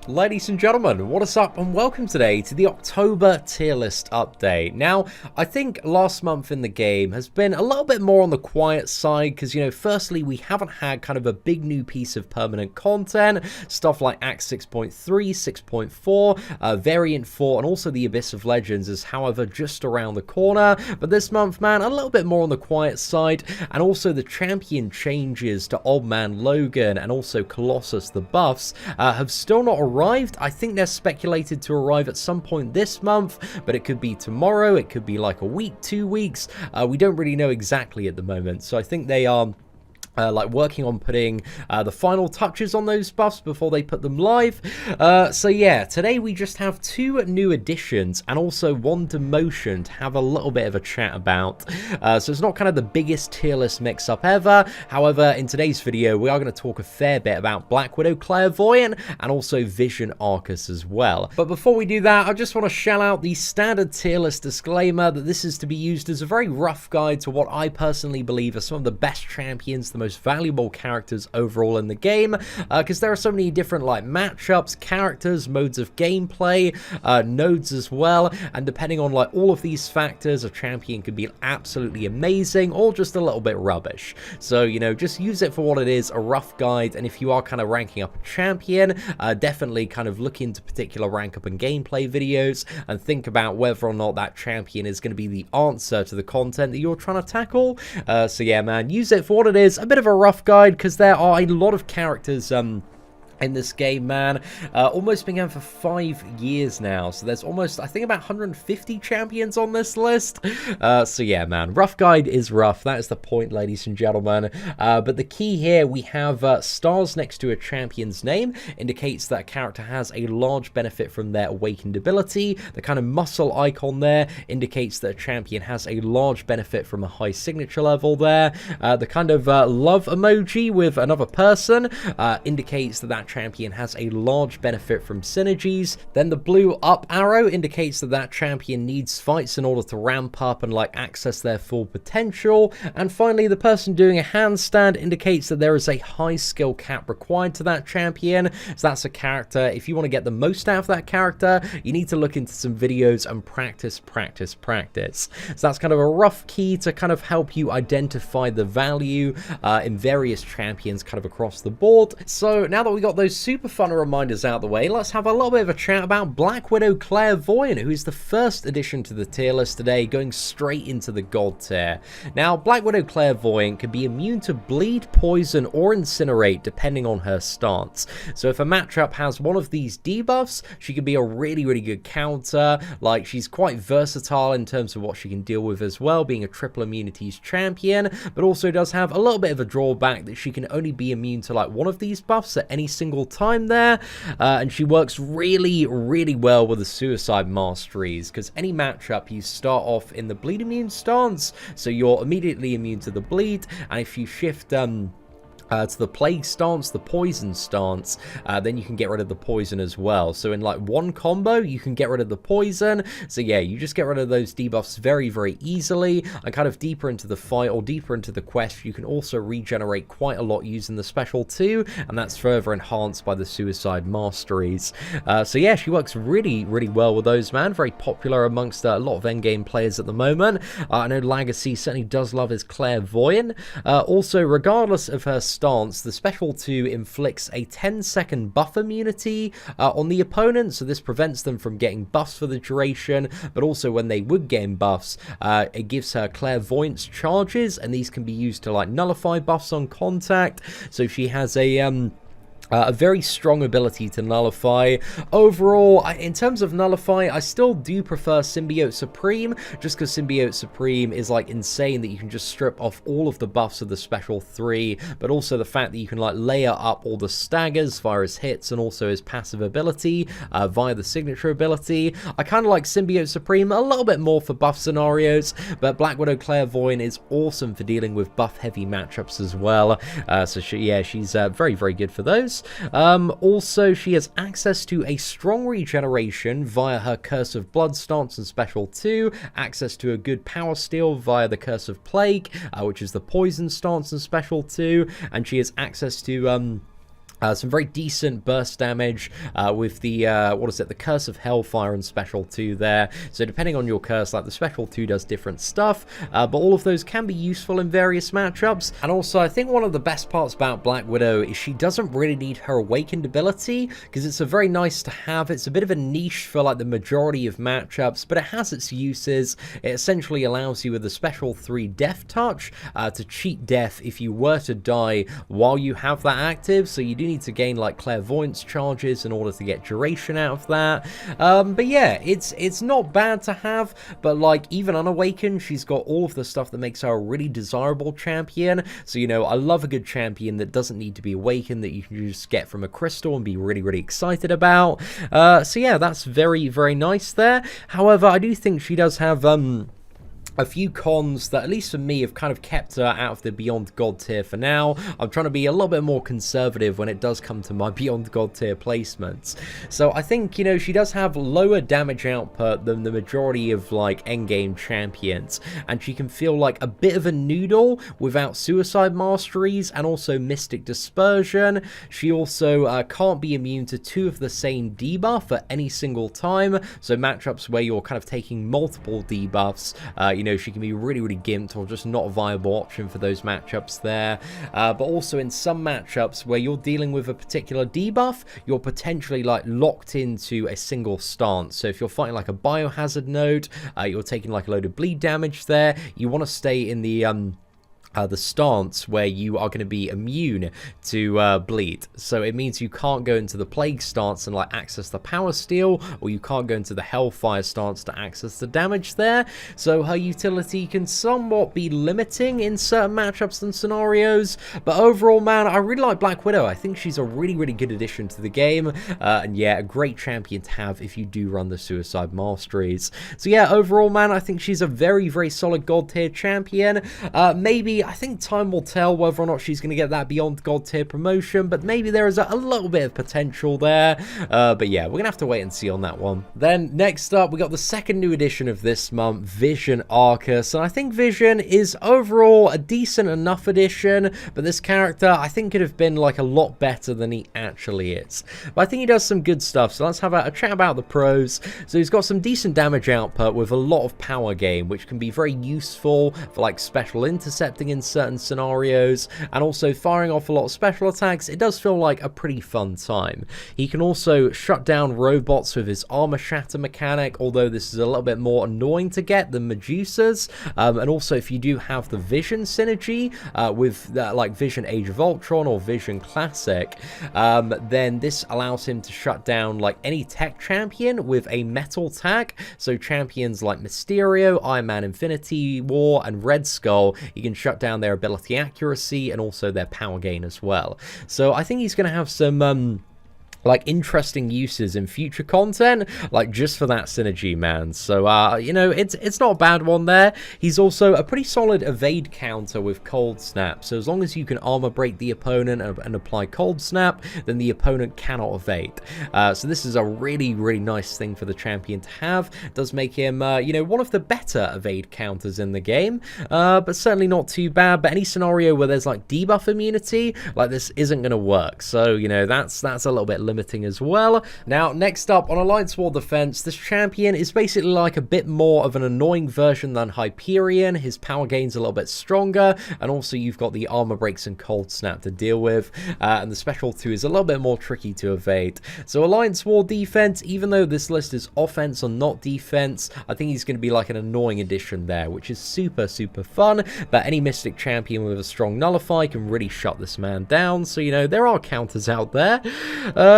Ladies and gentlemen, what is up and welcome today to the October tier list update. Now, I think last month in the game has been a little bit more on the quiet side because, firstly, we haven't had kind of a big new piece of permanent content, stuff like Act 6.3, 6.4, Variant 4, and also the Abyss of Legends is, however, just around the corner. But this month, man, a little bit more on the quiet side, and also the champion changes to Old Man Logan and also Colossus the buffs have still not arrived. I think they're speculated to arrive at some point this month, but it could be tomorrow, it could be like a week, 2 weeks. We don't really know exactly at the moment, so I think they are working on putting the final touches on those buffs before they put them live. So yeah, today we just have 2 new additions and also 1 demotion to have a little bit of a chat about. So it's not kind of the biggest tier list mix-up ever. However, in today's video, we are going to talk a fair bit about Black Widow Clairvoyant and also Vision Arcus as well. But before we do that, I just want to shell out the standard tier list disclaimer that this is to be used as a very rough guide to what I personally believe are some of the best champions, the most valuable characters overall in the game, because there are so many different matchups, characters, modes of gameplay, nodes as well, and depending on all of these factors, a champion could be absolutely amazing or just a little bit rubbish. So just use it for what it is, a rough guide. And if you are kind of ranking up a champion, definitely kind of look into particular rank up and gameplay videos and think about whether or not that champion is going to be the answer to the content that you're trying to tackle. So yeah, man, use it for what it is, a bit of a rough guide, because there are a lot of characters in this game, man. Almost been going for 5 years now, so there's almost, I think, about 150 champions on this list. So yeah, man, rough guide is rough. That is the point, ladies and gentlemen. But the key here, we have stars next to a champion's name, indicates that a character has a large benefit from their awakened ability. The kind of muscle icon there indicates that a champion has a large benefit from a high signature level there. The kind of love emoji with another person indicates that champion has a large benefit from synergies. Then the blue up arrow indicates that champion needs fights in order to ramp up and access their full potential. And finally, the person doing a handstand indicates that there is a high skill cap required to that champion. So that's a character, if you want to get the most out of that character, you need to look into some videos and practice. So that's kind of a rough key to kind of help you identify the value in various champions kind of across the board. So now that we got those super fun reminders out the way, let's have a little bit of a chat about Black Widow Clairvoyant, who is the first addition to the tier list today, going straight into the gold tier. Now, Black Widow Clairvoyant can be immune to bleed, poison, or incinerate depending on her stance. So if a matchup has one of these debuffs, she can be a really good counter. She's quite versatile in terms of what she can deal with as well, being a triple immunities champion, but also does have a little bit of a drawback that she can only be immune to one of these buffs at any single time there, and she works really well with the suicide masteries, because any matchup you start off in the bleed immune stance, so you're immediately immune to the bleed, and if you shift to the plague stance, the poison stance, then you can get rid of the poison as well. So in one combo, you can get rid of the poison. So yeah, you just get rid of those debuffs very easily. And kind of deeper into the fight or deeper into the quest, you can also regenerate quite a lot using the special too, and that's further enhanced by the suicide masteries. So yeah, she works really well with those, man. Very popular amongst a lot of endgame players at the moment. I know Legacy certainly does love his Clairvoyant. Also, regardless of her stance, the special 2 inflicts a 10-second buff immunity on the opponent, so this prevents them from getting buffs for the duration, but also when they would gain buffs, it gives her clairvoyance charges, and these can be used to nullify buffs on contact. So she has a very strong ability to nullify. Overall, in terms of nullify, I still do prefer Symbiote Supreme, just because Symbiote Supreme is insane that you can just strip off all of the buffs of the special 3, but also the fact that you can layer up all the staggers via his hits and also his passive ability via the signature ability. I kind of like Symbiote Supreme a little bit more for buff scenarios, but Black Widow Clairvoyant is awesome for dealing with buff heavy matchups as well. So she's very good for those. Also, she has access to a strong regeneration via her Curse of Blood stance and special 2, access to a good power steal via the Curse of Plague, which is the poison stance and special 2, and she has access to Some very decent burst damage with the, what is it, the Curse of Hellfire and Special 2 there. So depending on your curse, like the Special 2 does different stuff, but all of those can be useful in various matchups. And also, I think one of the best parts about Black Widow is she doesn't really need her Awakened ability, because it's a very nice to have. It's a bit of a niche for like the majority of matchups, but it has its uses. It essentially allows you with the Special 3 Death Touch to cheat death if you were to die while you have that active, so you do need to gain like clairvoyance charges in order to get duration out of that. But yeah, it's not bad to have, but like even unawakened, she's got all of the stuff that makes her a really desirable champion. So, you know, I love a good champion that doesn't need to be awakened, that you can just get from a crystal and be really, really excited about. So yeah, that's very, very nice there. However, I do think she does have a few cons that, at least for me, have kind of kept her out of the Beyond God tier for now. I'm trying to be a little bit more conservative when it does come to my Beyond God tier placements. So I think, you know, she does have lower damage output than the majority of, like, endgame champions. And she can feel like a bit of a noodle without Suicide Masteries and also Mystic Dispersion. She also can't be immune to 2 of the same debuff at any single time. So matchups where you're kind of taking multiple debuffs, you know, she can be really, really gimped or just not a viable option for those matchups there. But also in some matchups where you're dealing with a particular debuff, you're potentially like locked into a single stance. So if you're fighting like a biohazard node, you're taking like a load of bleed damage there, you want to stay in the stance where you are going to be immune to bleed. So it means you can't go into the Plague stance and like access the Power Steal, or you can't go into the Hellfire stance to access the damage there. So her utility can somewhat be limiting in certain matchups and scenarios. But overall, man, I really like Black Widow. I think she's a really, really good addition to the game. And yeah, a great champion to have if you do run the Suicide Masteries. So yeah, overall, man, I think she's a very, very solid God tier champion. Maybe I think time will tell whether or not she's going to get that Beyond God tier promotion, but maybe there is a little bit of potential there. But yeah, we're going to have to wait and see on that one. Then next up, we got the second new edition of this month, Vision Arcus. And I think Vision is overall a decent enough addition, but this character I think could have been like a lot better than he actually is. But I think he does some good stuff, so let's have a chat about the pros. So he's got some decent damage output with a lot of power gain, which can be very useful for like special intercepting in certain scenarios, and also firing off a lot of special attacks. It does feel like a pretty fun time. He can also shut down robots with his armor shatter mechanic, although this is a little bit more annoying to get than Medusa's. And also if you do have the Vision synergy with like Vision Age of Ultron or Vision Classic, then this allows him to shut down like any tech champion with a metal tag. So champions like Mysterio, Iron Man Infinity War, and Red Skull, you can shut down their ability accuracy and also their power gain as well. So I think he's going to have some like interesting uses in future content, like just for that synergy, man. So you know, it's not a bad one there. He's also a pretty solid evade counter with Cold Snap, so as long as you can armor break the opponent and apply Cold Snap, then the opponent cannot evade. So this is a really, really nice thing for the champion to have. It does make him you know, one of the better evade counters in the game, but certainly not too bad. But any scenario where there's like debuff immunity, like this isn't going to work. So you know, that's a little bit limiting as well. Now, next up on Alliance War Defense, this champion is basically like a bit more of an annoying version than Hyperion. His power gain's a little bit stronger, and also you've got the armor breaks and Cold Snap to deal with, and the Special 2 is a little bit more tricky to evade. So Alliance War Defense, even though this list is offense or not defense, I think he's going to be like an annoying addition there, which is super, super fun. But any Mystic champion with a strong Nullify can really shut this man down. So, you know, there are counters out there.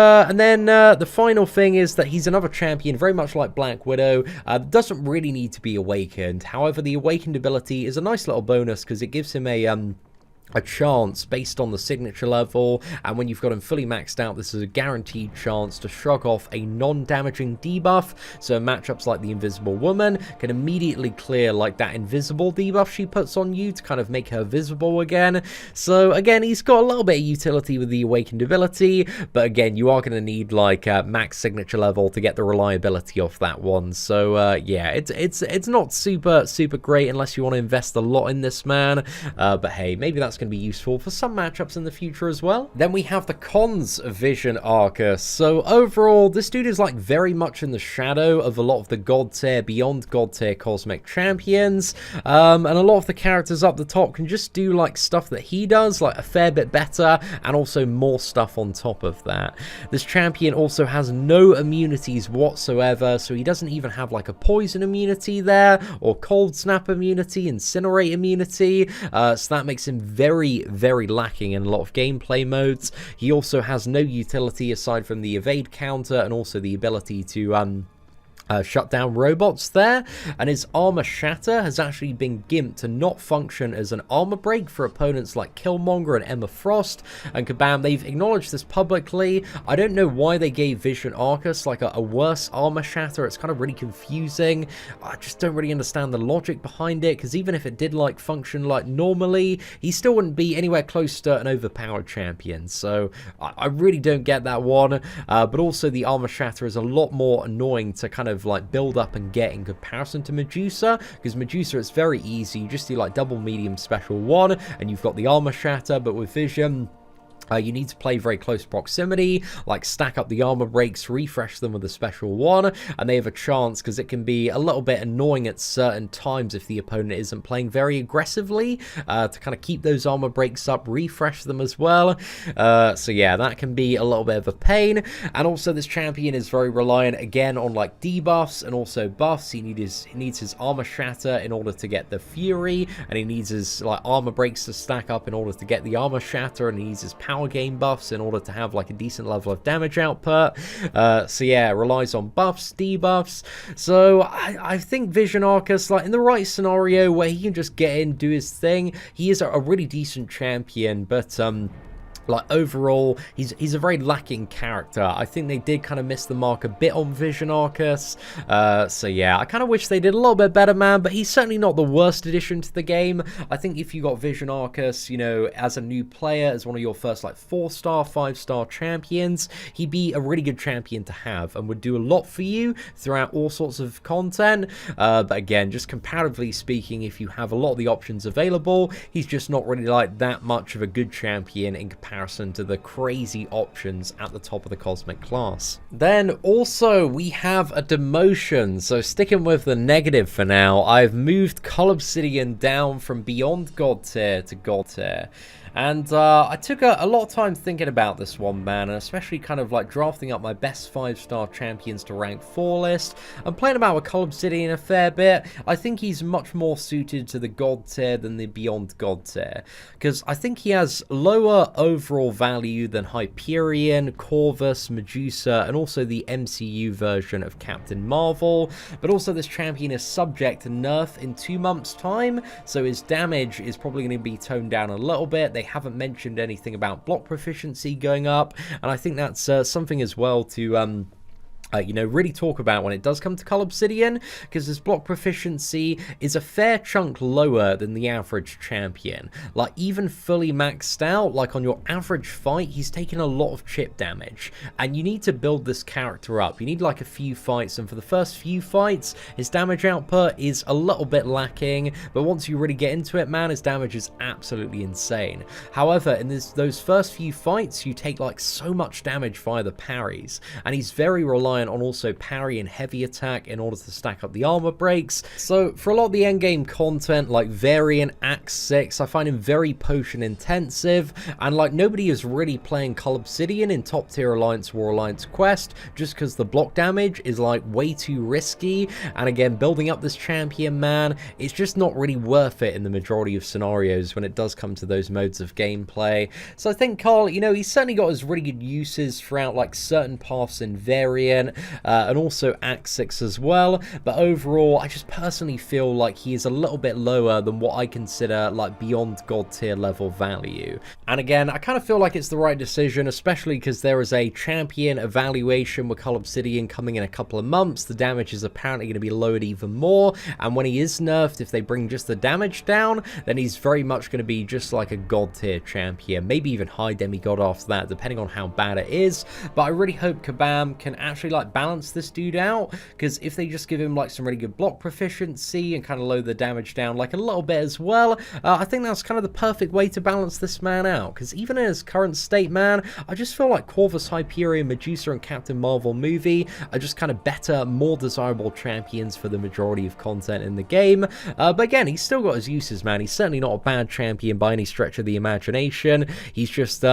And then the final thing is that he's another champion, very much like Black Widow, doesn't really need to be awakened. However, the awakened ability is a nice little bonus because it gives him a chance based on the signature level, and when you've got him fully maxed out, this is a guaranteed chance to shrug off a non-damaging debuff. So matchups like the Invisible Woman can immediately clear like that invisible debuff she puts on you to kind of make her visible again. So again, he's got a little bit of utility with the awakened ability, but again, you are going to need like max signature level to get the reliability off that one. So yeah, it's not super great unless you want to invest a lot in this man, but hey, maybe that's going to be useful for some matchups in the future as well. Then we have the cons of Vision Arcus. So overall, this dude is like very much in the shadow of a lot of the god tier, beyond god tier cosmic champions, and a lot of the characters up the top can just do like stuff that he does like a fair bit better, and also more stuff on top of that. This champion also has no immunities whatsoever, so he doesn't even have like a poison immunity there, or cold snap immunity, incinerate immunity, so that makes him very, very lacking in a lot of gameplay modes. He also has no utility aside from the evade counter, and also the ability to shut down robots there, and his armor shatter has actually been gimped to not function as an armor break for opponents like Killmonger and Emma Frost and Kabam. They've acknowledged this publicly. I don't know why they gave Vision Arcus like a worse armor shatter. It's kind of really confusing. I just don't really understand the logic behind it, because even if it did like function like normally, he still wouldn't be anywhere close to an overpowered champion. So I really don't get that one. But also the armor shatter is a lot more annoying to kind of like build up and get in comparison to Medusa, because Medusa, it's very easy. You just do like double medium special 1 and you've got the armor shatter. But with Vision, you need to play very close proximity, like stack up the armor breaks, refresh them with a special 1, and they have a chance, because it can be a little bit annoying at certain times if the opponent isn't playing very aggressively, to kind of keep those armor breaks up, refresh them as well. So yeah, that can be a little bit of a pain. And also this champion is very reliant again on like debuffs and also buffs. He needs his armor shatter in order to get the fury, and he needs his like armor breaks to stack up in order to get the armor shatter, and he needs his power game buffs in order to have like a decent level of damage output. So yeah, it relies on buffs, debuffs. So I think Vision Arcus, like in the right scenario where he can just get in, do his thing, he is a really decent champion. But like overall, he's a very lacking character. I think they did kind of miss the mark a bit on Vision Arcus. So yeah, I kind of wish they did a little bit better, man, but he's certainly not the worst addition to the game. I think if you got Vision Arcus, you know, as a new player, as one of your first like 4-star, 5-star champions, he'd be a really good champion to have and would do a lot for you throughout all sorts of content. But again, just comparatively speaking, if you have a lot of the options available, he's just not really like that much of a good champion in comparison to the crazy options at the top of the cosmic class. Then also we have a demotion. So sticking with the negative for now, I've moved Cull Obsidian down from beyond god tier to god tier. And I took a lot of time thinking about this one, man, and especially kind of like drafting up my best 5-star champions to rank 4 list. I'm playing about with Cull Obsidian a fair bit. I think he's much more suited to the god tier than the beyond god tier, because I think he has lower overall value than Hyperion, Corvus, Medusa, and also the MCU version of Captain Marvel. But also this champion is subject to nerf in 2 months' time, so his damage is probably going to be toned down a little bit. They haven't mentioned anything about block proficiency going up, and I think that's something as well to you know, really talk about when it does come to Cull Obsidian, because his block proficiency is a fair chunk lower than the average champion. Like, even fully maxed out, like on your average fight, he's taking a lot of chip damage, and you need to build this character up. You need like a few fights, and for the first few fights, his damage output is a little bit lacking, but once you really get into it, man, his damage is absolutely insane. However, in those first few fights, you take like so much damage via the parries, and he's very reliant on also parry and heavy attack in order to stack up the armor breaks. So for a lot of the endgame content like Variant, Act 6, I find him very potion intensive, and like nobody is really playing Cull Obsidian in top tier Alliance War Alliance Quest just because the block damage is like way too risky, and again, building up this champion, man, it's just not really worth it in the majority of scenarios when it does come to those modes of gameplay. So I think Cull, you know, he's certainly got his really good uses throughout like certain paths in Variant, and also Act 6 as well, but overall I just personally feel like he is a little bit lower than what I consider like beyond god tier level value. And again, I kind of feel like it's the right decision, especially because there is a champion evaluation with Cull Obsidian coming in a couple of months. The damage is apparently going to be lowered even more, and when he is nerfed, if they bring just the damage down, then he's very much going to be just like a god tier champion, maybe even high demigod after that, depending on how bad it is. But I really hope Kabam can actually like like balance this dude out, because if they just give him like some really good block proficiency and kind of lower the damage down like a little bit as well, I think that's kind of the perfect way to balance this man out, because even in his current state, man, I just feel like Corvus, Hyperion, Medusa, and Captain Marvel movie are just kind of better, more desirable champions for the majority of content in the game. But again, he's still got his uses, man. He's certainly not a bad champion by any stretch of the imagination. He's just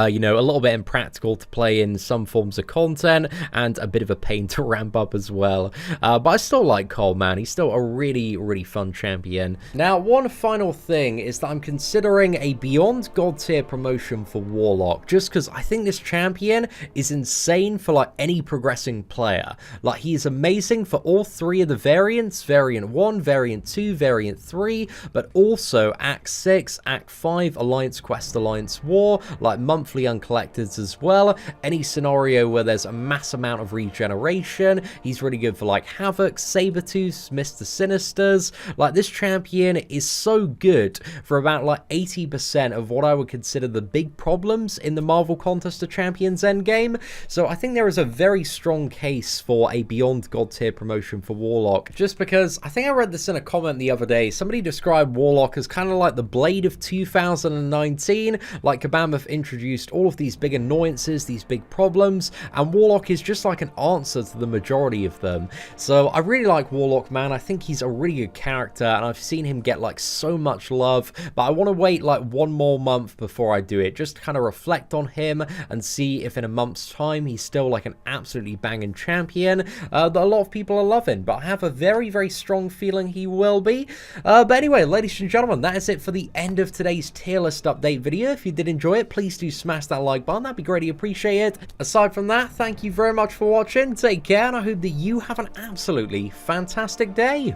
you know, a little bit impractical to play in some forms of content, and a bit of a pain to ramp up as well. But I still like Cole, man. He's still a really, really fun champion. Now, one final thing is that I'm considering a Beyond God tier promotion for Warlock, just because I think this champion is insane for, like, any progressing player. Like, he is amazing for all three of the variants, Variant 1, Variant 2, Variant 3, but also Act 6, Act 5, Alliance Quest, Alliance War, like, monthly uncollecteds as well. Any scenario where there's a mass amount of regeneration, he's really good for like Havoc, Sabertooth, Mr. Sinisters. Like, this champion is so good for about like 80% of what I would consider the big problems in the Marvel Contest of Champions endgame. So I think there is a very strong case for a Beyond God tier promotion for Warlock, just because I think I read this in a comment the other day. Somebody described Warlock as kind of like the Blade of 2019. Like, Kabam introduced all of these big annoyances, these big problems, and Warlock is just like an answer to the majority of them. So I really like Warlock, man. I think he's a really good character, and I've seen him get like so much love, but I want to wait like one more month before I do it, just to kind of reflect on him and see if in a month's time he's still like an absolutely banging champion that a lot of people are loving. But I have a very, very strong feeling he will be. But anyway, ladies and gentlemen, that is it for the end of today's tier list update video. If you did enjoy it, please do smash that like button. That'd be greatly appreciated. Aside from that, thank you very much for watching. Take care, and I hope that you have an absolutely fantastic day.